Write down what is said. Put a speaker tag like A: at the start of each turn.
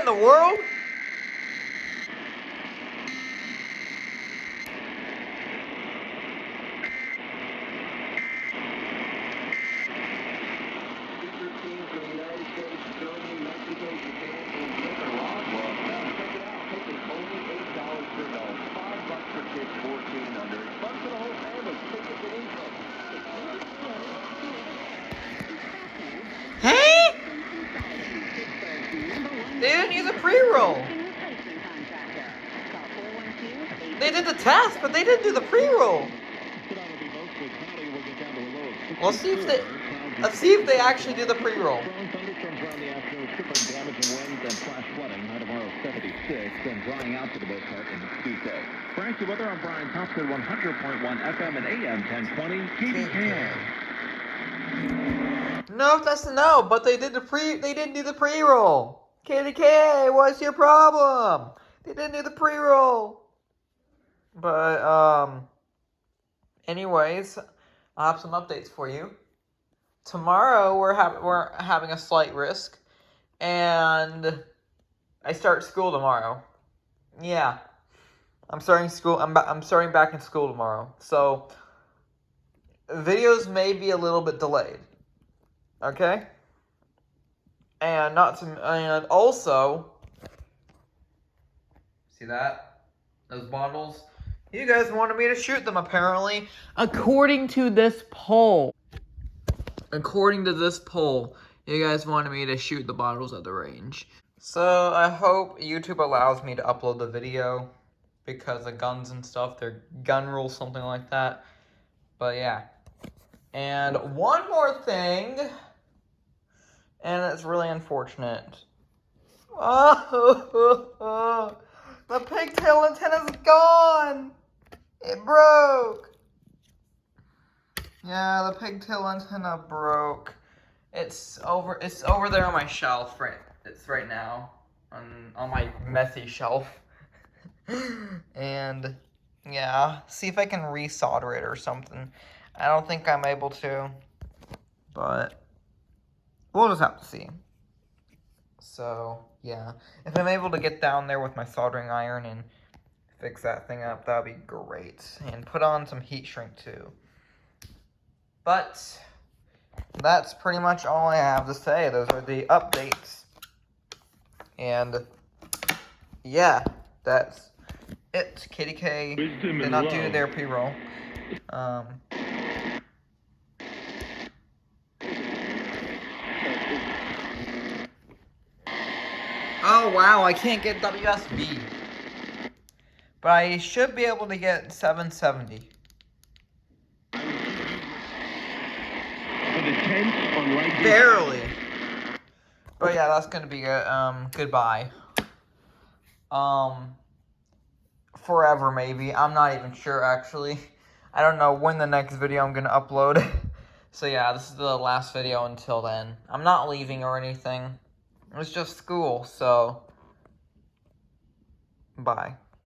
A: the world? Hey? They didn't use a pre-roll. They did the test, but they didn't do the pre-roll. Let's see if they actually do the pre-roll.
B: Frank, the weather on Brian Topsfield 100.1 FM and AM 1020 KDKA.
A: No, that's a no, but they didn't do the pre-roll. KDKA, what's your problem? They didn't do the pre-roll. But anyways, I'll have some updates for you. Tomorrow we're having a slight risk, and I start school tomorrow. Yeah, I'm starting school. I'm starting back in school tomorrow, so videos may be a little bit delayed. Okay, and also, see that? Those bottles? You guys wanted me to shoot them, apparently. According to this poll. According to this poll, you guys wanted me to shoot the bottles at the range. So, I hope YouTube allows me to upload the video. Because of guns and stuff. Their gun rules, something like that. But, yeah. And one more thing. And it's really unfortunate. Oh, the pigtail antenna's gone. It broke. Yeah, the pigtail antenna broke. It's over there on my shelf, right? It's right now on my messy shelf. And yeah, see if I can resolder it or something. I don't think I'm able to, but we'll just have to see. So, yeah. If I'm able to get down there with my soldering iron and fix that thing up, that would be great. And put on some heat shrink, too. But that's pretty much all I have to say. Those are the updates. And, yeah, that's it. KDK did not do their pre-roll. Oh, wow, I can't get WSB. But I should be able to get 770. Barely. But yeah, that's gonna be good. Goodbye. Forever maybe. I'm not even sure actually. I don't know when the next video I'm gonna upload. So yeah, this is the last video until then. I'm not leaving or anything. It's just school, so bye.